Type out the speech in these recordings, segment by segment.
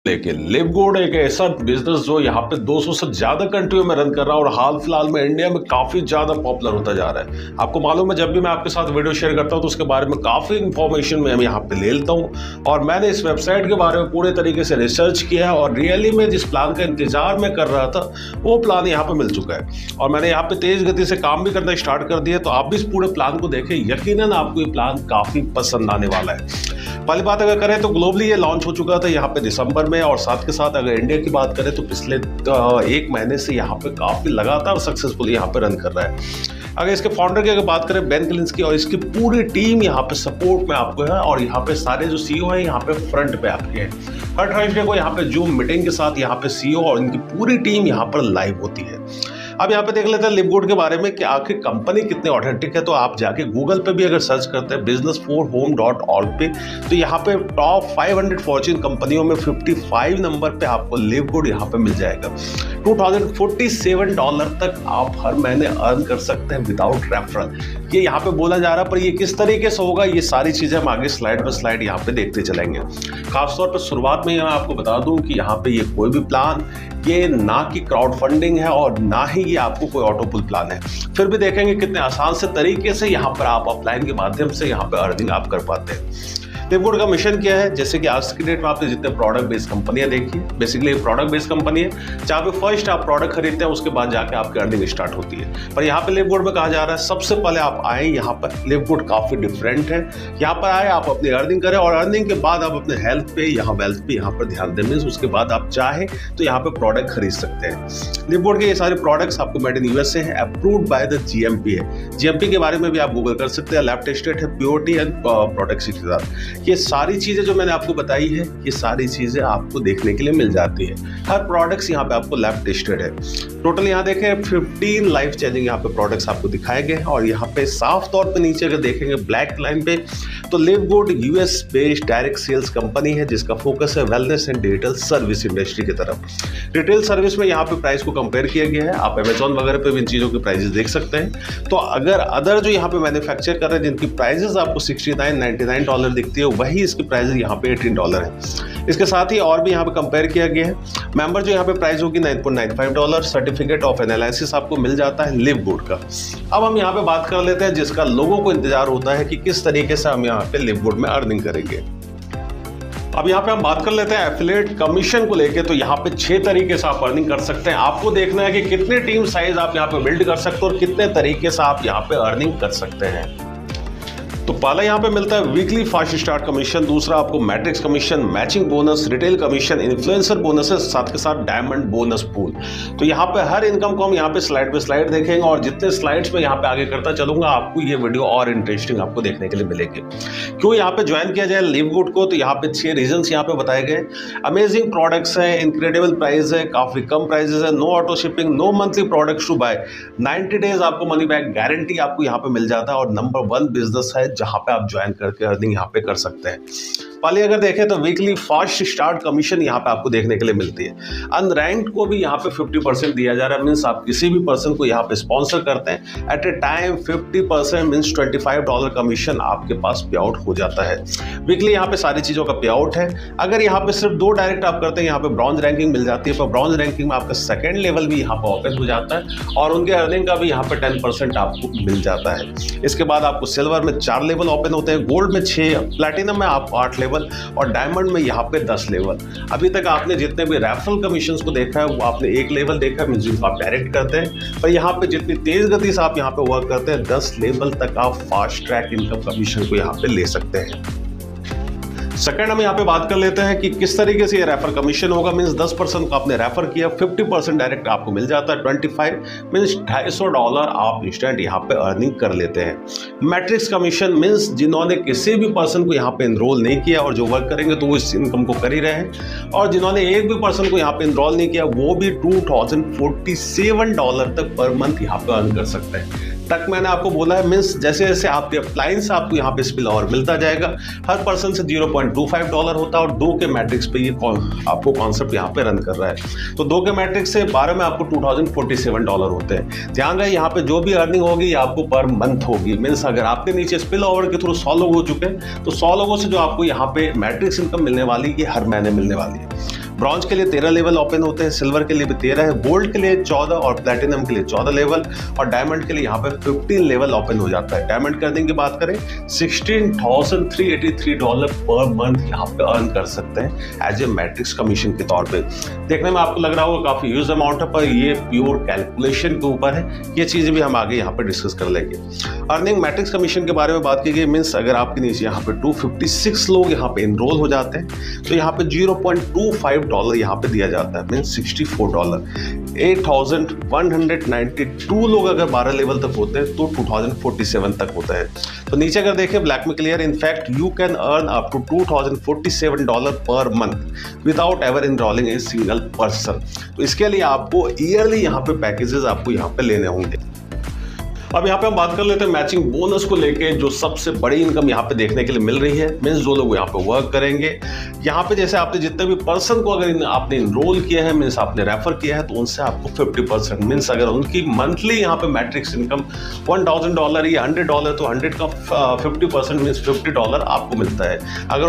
लेके लिवगुड एक ऐसा बिजनेस जो यहाँ पे 200 से ज्यादा कंट्रियों में रन कर रहा है और हाल फिलहाल में इंडिया में काफी ज्यादा पॉपुलर होता जा रहा है। आपको मालूम है, जब भी मैं आपके साथ वीडियो शेयर करता हूँ तो उसके बारे में काफी इंफॉर्मेशन मैं यहाँ पे ले लेता हूँ और मैंने इस वेबसाइट के बारे में पूरे तरीके से रिसर्च किया है और रियली में जिस प्लान का इंतजार में कर रहा था वो प्लान यहाँ पे मिल चुका है और मैंने यहाँ पे तेज गति से काम भी करना स्टार्ट कर दिया। तो आप भी इस पूरे प्लान को देखें, यकीनन आपको ये प्लान काफी पसंद आने वाला है। पहली बात अगर करें तो ग्लोबली ये लॉन्च हो चुका था यहाँ पे दिसंबर में और साथ के साथ अगर इंडिया की बात करें तो पिछले 1 महीने से यहाँ पे काफी लगातार सक्सेसफुली यहाँ पे रन कर रहा है। अगर इसके फाउंडर की अगर बात करें बेन किलिंस्की और इसकी पूरी टीम यहाँ पे सपोर्ट में आपको है और यहाँ पे सारे जो सीईओ हैं यहाँ पे फ्रंट पे आपके हैं। हर थर्सडे को यहाँ पे जूम मीटिंग के साथ यहाँ पे सीईओ और इनकी पूरी टीम यहाँ पर लाइव होती है। अब यहाँ पे देख लेते हैं लिवगुड के बारे में कि आखिर कंपनी कितने ऑथेंटिक है। तो आप जाके गूगल पे भी अगर सर्च करते हैं business4home.org पे तो यहाँ पे टॉप 500 फॉर्च्यून कंपनियों में 55 नंबर पे आपको लिवगुड यहाँ पे मिल जाएगा। $2047 तक आप हर महीने अर्न कर सकते हैं विदाउट रेफरल। ये यहाँ पे बोला जा रहा है, पर ये किस तरीके से होगा ये सारी चीजें हम आगे स्लाइड पर स्लाइड यहाँ पे देखते चलेंगे। खासतौर पर शुरुआत में मैं आपको बता दूं कि यहाँ पे ये कोई भी प्लान ये ना कि क्राउड फंडिंग है और ना ही ये आपको कोई ऑटो पुल प्लान है। फिर भी देखेंगे कितने आसान से तरीके से यहाँ पर आप अपलाइन के माध्यम से यहाँ पर अर्निंग आप कर पाते हैं। लिवगुड का मिशन क्या है, जैसे कि आज की डेट में आपने जितने प्रोडक्ट बेस्ड कंपनियां देखी है, बेसिकली प्रोडक्ट बेस्ड कंपनी है जहाँ पे फर्स्ट आप प्रोडक्ट खरीदते हैं उसके बाद जाके आपकी अर्निंग स्टार्ट होती है। पर यहाँ पे लिवगुड में कहा जा रहा है सबसे पहले आप आए यहाँ पर, लिवगुड काफी डिफरेंट है। यहाँ पर आए आप अपनी अर्निंग करें और अर्निंग के बाद आप अपने हेल्थ पे यहाँ वेल्थ पे यहाँ पर ध्यान दें। मीन्स उसके बाद आप चाहे तो यहाँ पे प्रोडक्ट खरीद सकते हैं। लिवगुड के ये सारे प्रोडक्ट्स आपको मेड इन यूएसए है, अप्रूव्ड बाय द जीएमपी है। जीएमपी के बारे में भी आप गूगल कर सकते हैं, लैब टेस्टेड है, प्योरिटी एंड प्रोडक्ट के साथ। ये सारी चीजें जो मैंने आपको बताई है ये सारी चीजें आपको देखने के लिए मिल जाती है। हर प्रोडक्ट्स यहाँ पे आपको लैब टेस्टेड है। टोटल यहाँ देखें 15 लाइफ चेंजिंग यहाँ पे प्रोडक्ट्स आपको दिखाए गए और यहाँ पे साफ तौर पे नीचे अगर देखेंगे ब्लैक लाइन पे तो Livgood US based direct sales company है जिसका फोकस है wellness and digital service industry की तरफ। रिटेल सर्विस में यहाँ पे प्राइस को कंपेयर किया गया है। आप अमेजॉन वगैरह पे भी इन चीजों के प्राइसेस देख सकते हैं। तो अगर अदर जो यहाँ पे मैन्युफैक्चर कर रहे हैं जिनकी प्राइसेस आपको $69-99 दिखती है वही इसकी प्राइस यहाँ पे $18 है। इसके साथ ही और भी यहाँ पे कंपेयर किया गया है। मेंबर जो यहाँ पे प्राइस होगी $9.95, सर्टिफिकेट ऑफ एनालिसिस आपको मिल जाता है लिवगुड का। अब हम यहाँ पे बात कर लेते हैं जिसका लोगों को इंतजार होता है कि किस तरीके से हम यहाँ पे लिवगुड में अर्निंग करेंगे। अब यहाँ पे हम बात कर लेते हैं एफिलिएट कमीशन को लेके। तो यहाँ पे 6 तरीके से आप अर्निंग कर सकते हैं। आपको देखना है कि कितने टीम साइज आप यहाँ पे बिल्ड कर सकते हो और कितने तरीके से आप यहाँ पे अर्निंग कर सकते हैं। तो पहला यहाँ पे मिलता है वीकली फास्ट स्टार्ट कमीशन, दूसरा आपको matrix commission, matching bonus, retail commission, influencer bonuses, साथ के साथ डायमंड बोनस पूल। तो यहाँ पे हर इनकम को हम यहाँ पे स्लाइड देखेंगे और जितने स्लाइड्स में यहाँ पे आगे करता चलूंगा आपको ये वीडियो और इंटरेस्टिंग आपको देखने के लिए मिलेगी। क्यों यहाँ पे ज्वाइन किया जाए लिवगुड को, तो यहाँ पे 6 रीजंस यहाँ पे बताए गए। अमेजिंग प्रोडक्ट्स है, इनक्रेडिबल प्राइस है, काफी कम प्राइजेस है, no auto shipping, no monthly products to buy, 90 days आपको मनी बैक गारंटी आपको यहाँ पे मिल जाता है और नंबर 1 बिजनेस है जहां पे आप ज्वाइन करके अर्निंग यहाँ पे कर सकते हैं। पहले अगर देखें तो वीकली फास्ट स्टार्ट कमीशन यहाँ पे आपको देखने के लिए मिलती है। अनरैंक्ड को भी यहाँ पे 50% दिया जा रहा है। मीन्स आप किसी भी पर्सन को यहाँ पे स्पॉन्सर करते हैं at a time 50% means $25 commission आपके पास पे आउट हो जाता है। वीकली यहाँ पे सारी चीज़ों का पे आउट है। अगर यहाँ पे सिर्फ 2 डायरेक्ट आप करते हैं यहाँ पे ब्रॉन्ज रैंकिंग मिल जाती है। पर ब्रॉन्ज रैंकिंग में आपका सेकेंड लेवल भी यहाँ पे ओपन हो जाता है और उनके अर्निंग का भी यहाँ पे 10% आपको मिल जाता है। इसके बाद आपको सिल्वर में 4 लेवल ओपन होते हैं, गोल्ड में 6, प्लैटिनम में आप 8 लेवल और डायमंड में यहाँ पे 10 लेवल। अभी तक आपने जितने भी रेफरल कमीशंस को देखा है वो आपने 1 लेवल देखा है, जिनको आप डायरेक्ट करते हैं। पर यहाँ पे जितनी तेज गति से आप यहाँ पे वर्क करते हैं 10 लेवल तक आप फास्ट ट्रैक इनकम कमीशन को यहाँ पे ले सकते हैं। सेकंड हम यहाँ पे बात कर लेते हैं कि किस तरीके से ये रेफर कमीशन होगा। मीन्स 10% को आपने रेफर किया, 50% डायरेक्ट आपको मिल जाता है। 25 मीन्स $250 आप इंस्टेंट यहाँ पे अर्निंग कर लेते हैं। मैट्रिक्स कमीशन मीन्स जिन्होंने किसी भी पर्सन को यहाँ पे इनरोल नहीं किया और जो वर्क करेंगे तो वो इस इनकम को कर ही रहे हैं, और जिन्होंने एक भी पर्सन को यहाँ पे इनरोल नहीं किया वो भी $2047 तक पर मंथ यहाँ पे अर्न कर सकते हैं। तक मैंने आपको बोला है। मीन्स जैसे जैसे आपके अप्लायंस आपको यहाँ पे स्पिल और मिलता जाएगा, हर पर्सन से $0.25 होता है और 2 के मैट्रिक्स पे ये आपको कॉन्सेप्ट यहाँ पे रन कर रहा है। तो 2 के मैट्रिक्स से 12 में आपको $2047 होते हैं। ध्यान रहे यहाँ पे जो भी अर्निंग होगी ये आपको पर मंथ होगी। मीन्स अगर आपके नीचे स्पिल ओवर के थ्रू 100 लोग हो चुके हैं तो 100 लोगों से जो आपको यहाँ पे मैट्रिक्स इनकम मिलने वाली ये हर महीने मिलने वाली है। ब्रॉन्ज के लिए 13 लेवल ओपन होते हैं, सिल्वर के लिए भी 13 है, गोल्ड के लिए 14 और प्लेटिनम के लिए 14 लेवल और डायमंड के लिए यहाँ पे 15 लेवल ओपन हो जाता है। डायमंड के अर्निंग की बात करें $16,383 पर मंथ यहाँ पे अर्न कर सकते हैं एज ए मैट्रिक्स कमीशन के तौर पे। देखने में आपको लग रहा होगा काफी ह्यूज अमाउंट है, पर ये प्योर कैलकुलेशन के ऊपर है, ये चीजें भी हम आगे यहाँ पे डिस्कस कर लेंगे। अर्निंग मैट्रिक्स कमीशन के बारे में बात की गई, मीन्स अगर आपके नीचे यहाँ पे 256 लोग यहाँ पे इनरोल हो जाते हैं तो यहाँ पे $0.25 यहाँ पे दिया जाता है, मीन्स $64। 8,192 लोग अगर 12 लेवल तक होते हैं तो 2047 तक होता है। तो नीचे अगर देखें ब्लैक में clear, in fact you can earn up to $2,047 per month without ever enrolling a single person. तो इसके लिए आपको ईयरली यहाँ पे पैकेजेस आपको यहाँ पे लेने होंगे। अब यहाँ पे हम बात कर लेते हैं मैचिंग बोनस को लेके, जो सबसे बड़ी इनकम यहाँ पे देखने के लिए मिल रही है। मीन्स जो लोग यहाँ पे वर्क करेंगे, यहाँ पे जैसे आपने जितने भी पर्सन को अगर आपने इनरोल किया है, मीन्स आपने रेफर किया है, तो उनसे आपको 50%, मीन्स अगर उनकी मंथली यहाँ पे मैट्रिक्स इनकम $1,000 या $100 तो 100 का 50% मीन्स $50 आपको मिलता है। अगर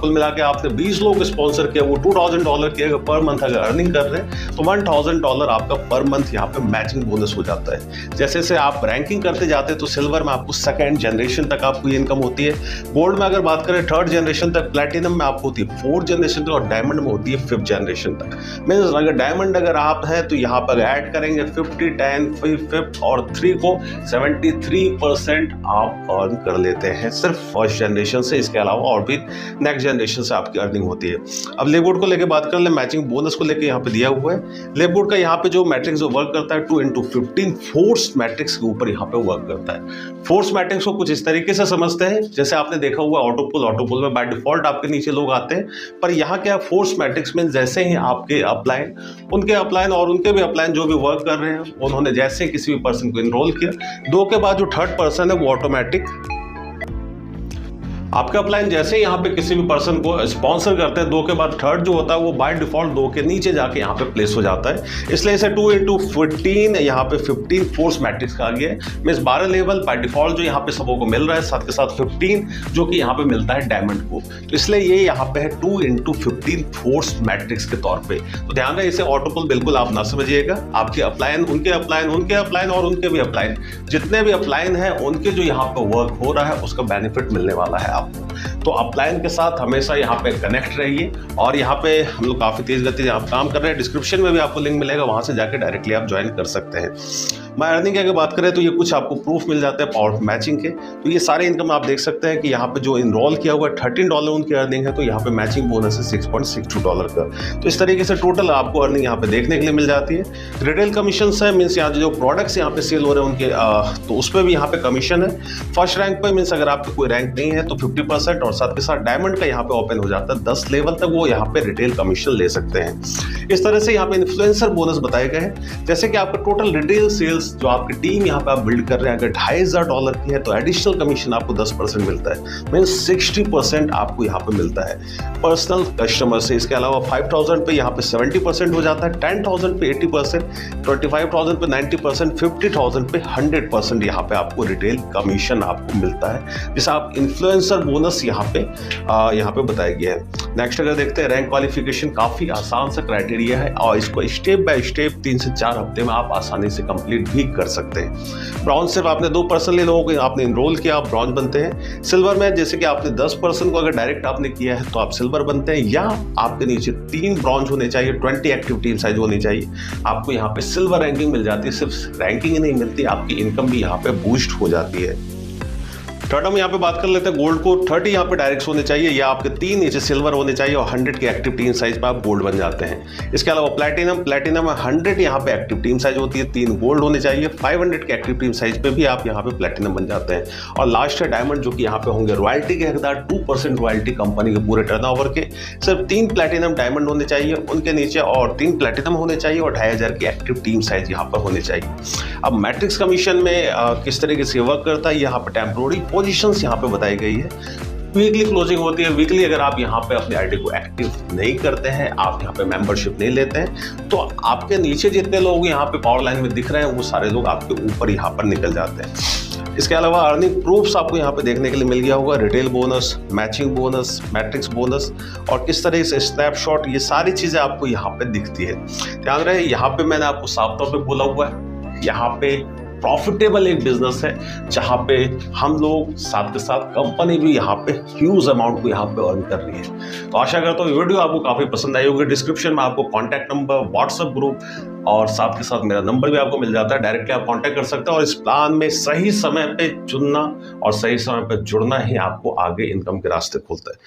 कुल मिला के आपने 20 लोग स्पॉन्सर किया, वो $2,000 की अगर पर मंथ अगर अर्निंग कर रहे हैं तो $1,000 आपका पर मंथ यहाँ पे मैचिंग बोनस हो जाता है। जैसे जैसे आप रैंकिंग करते जाते हैं तो सिल्वर में आपको सेकंड जनरेशन तक आपको ये इनकम होती है, गोल्ड में अगर बात करें 3rd जनरेशन तक, प्लेटिनम में आपको होती है 4th जनरेशन तक और डायमंड में होती है 5th जनरेशन तक। मीन्स अगर डायमंड अगर आप है तो यहाँ पर ऐड करेंगे 50, 10, 5 और 3 को 73% आप अर्न कर लेते हैं सिर्फ फर्स्ट जनरेशन से। इसके अलावा और भी नेक्स्ट जनरेशन से आपकी अर्निंग होती है। अब लेबोर्ड को लेकर बात कर ले, मैचिंग बोनस को लेकर यहाँ पे दिया हुआ है। लेबोर्ड का यहाँ पे जो मैट्रिक्स जो वर्क करता है 2x15 फोर्स मैट्रिक्स के ऊपर यहाँ पे वर्क करता है। फोर्स मैट्रिक्स को कुछ इस तरीके से समझते हैं, जैसे आपने देखा हुआ ऑटोपुल में बाय डिफॉल्ट आपके नीचे लोग आते हैं, पर यहाँ क्या फोर्स मैट्रिक्स में जैसे ही आपके अपलाइन, उनके अपलाइन और उनके भी अपलाइन जो भी वर्क कर रहे हैं, उन्होंने जैसे किसी भी पर्सन को इनरोल किया, 2 के बाद जो 3rd पर्सन है वो ऑटोमेटिक आपका अपलाइन जैसे यहाँ पे किसी भी पर्सन को स्पॉन्सर करते हैं, 2 के बाद 3rd जो होता है वो बाय डिफॉल्ट 2 के नीचे जाके यहाँ पे प्लेस हो जाता है। इसलिए इसे 2x15 यहाँ पे 15 फोर्स मैट्रिक्स कहा गया है। मीन्स 12 लेवल बाय डिफॉल्ट जो यहाँ पे सबों को मिल रहा है, साथ के साथ 15 जो कि यहाँ पे मिलता है डायमंड को। तो इसलिए ये यहाँ पे है 2x15 फोर्स मैट्रिक्स के तौर पे। तो ध्यान रहे, इसे ऑटोपुल बिल्कुल आप ना समझिएगा। आपके अपलाइन, उनके अपलाइन, उनके अपलाइन और उनके भी अपलाइन, जितने भी अपलाइन है उनके जो यहाँ पे वर्क हो रहा है उसका बेनिफिट मिलने वाला है आपको। तो अपलाइन के साथ हमेशा यहाँ पे कनेक्ट रहिए। और यहाँ पे हम लोग काफी तेज गति से आप काम कर रहे हैं, डिस्क्रिप्शन में भी आपको लिंक मिलेगा, वहां से जाके डायरेक्टली आप ज्वाइन कर सकते हैं। मैं अर्निंग की अगर बात करें तो ये कुछ आपको प्रूफ मिल जाते हैं पावर मैचिंग के। तो ये सारे इनकम आप देख सकते हैं कि यहाँ पे जो इनरोल किया हुआ है $13 उनकी अर्निंग है, तो यहाँ पे मैचिंग बोनस है $6.62 का। तो इस तरीके से टोटल आपको अर्निंग यहाँ पे देखने के लिए मिल जाती है। रिटेल कमीशन है, मीन्स यहाँ जो प्रोडक्ट्स यहाँ पे सेल हो रहे हैं उनके तो उस पर भी यहाँ पे कमीशन है। फर्स्ट रैंक पे मीन्स अगर आपका कोई रैंक नहीं है तो 50% और साथ के साथ डायमंड का यहाँ पे ओपन हो जाता है 10 लेवल तक, वो यहाँ पे रिटेल कमीशन ले सकते हैं। इस तरह से यहाँ पे इन्फ्लुएंसर बोनस बताए गए हैं, जैसे कि आपका टोटल रिटेल सेल्स जो आपकी टीम यहाँ पे आप बिल्ड कर रहे हैं अगर $2,500 की है तो एडिशनल कमीशन आपको 10% मिलता है, मीन्स 60% आपको यहाँ पे मिलता है पर्सनल कस्टमर से। इसके अलावा 5,000 पे यहाँ पे 70% हो जाता है, 10,000 पे 80%, 25,000 पे 90%, 50,000 पे 100% यहाँ पे आपको रिटेल कमीशन आपको मिलता है, जिसे आप इन्फ्लुएंसर बोनस यहाँ पे बताया गया है। नेक्स्ट अगर देखते हैं रैंक क्वालिफिकेशन, काफी आसान सा क्राइटेरिया है और इसको स्टेप बाय स्टेप 3 से 4 हफ्ते में आप आसानी से कंप्लीट भी कर सकते हैं। ब्रॉन्ज सिर्फ आपने 2 पर्सन लोगों को आपने इनरोल किया, आप ब्रॉन्ज बनते हैं। सिल्वर में जैसे कि आपने 10 पर्सन को अगर डायरेक्ट आपने किया है तो आप सिल्वर बनते हैं, या आपके नीचे 3 ब्रॉन्ज होने चाहिए, 20 एक्टिव टीम साइज होनी चाहिए, आपको यहाँ पे सिल्वर रैंकिंग मिल जाती है। सिर्फ रैंकिंग ही नहीं मिलती, आपकी इनकम भी यहाँ पे बूस्ट हो जाती है। थर्ड हम यहाँ पे बात कर लेते हैं गोल्ड को। 30 यहाँ पे डायरेक्ट होने चाहिए, या आपके 3 नीचे सिल्वर होने चाहिए और 100 के एक्टिव टीम साइज पे आप गोल्ड बन जाते हैं। इसके अलावा प्लेटिनम 100 यहाँ पे एक्टिव टीम साइज होती है, 3 गोल्ड होने चाहिए, 500 के एक्टिव टीम साइज पे भी आप यहाँ पे प्लेटिनम बन जाते हैं। और लास्ट है डायमंड, जो कि यहाँ पे होंगे रॉयल्टी के हकदार, 2% रॉयल्टी कंपनी के पूरे टर्नओवर के। सिर्फ 3 प्लेटिनम डायमंड होने चाहिए उनके नीचे और 3 प्लेटिनम होने चाहिए और 2,500 की एक्टिव टीम साइज यहाँ पर होने चाहिए। अब मैट्रिक्स कमीशन में किस तरीके से वर्क करता है, यहाँ पे टेम्पोररी पोजीशंस यहाँ पे बताई गई है। वीकली क्लोजिंग होती है। वीकली अगर आप यहाँ पे अपने आईडी को एक्टिव नहीं करते हैं, आप यहाँ पे मेंबरशिप नहीं लेते हैं, तो आपके नीचे जितने लोग यहाँ पे पावर लाइन में दिख रहे हैं वो सारे लोग आपके ऊपर यहाँ पर निकल जाते हैं। इसके अलावा अर्निंग प्रूफ्स आपको यहाँ पे देखने के लिए मिल गया होगा, retail bonus, matching bonus, matrix bonus और किस तरह से स्नैपशॉट, ये सारी चीज़ें आपको यहाँ पे दिखती है। ध्यान रहे यहाँ पे मैंने आपको साफ तौर पे बोला हुआ है, यहाँ पे प्रॉफिटेबल एक बिजनेस है जहाँ पे हम लोग साथ के साथ कंपनी भी यहाँ पे ह्यूज अमाउंट को यहाँ पे अर्न कर रही है। तो आशा करता हूँ ये वीडियो आपको काफ़ी पसंद आई होगी। डिस्क्रिप्शन में आपको कॉन्टैक्ट नंबर, व्हाट्सएप ग्रुप और साथ के साथ मेरा नंबर भी आपको मिल जाता है, डायरेक्टली आप कॉन्टैक्ट कर सकते हैं और इस प्लान में सही समय पे चुनना और सही समय पे जुड़ना ही आपको आगे इनकम के रास्ते खोलता है।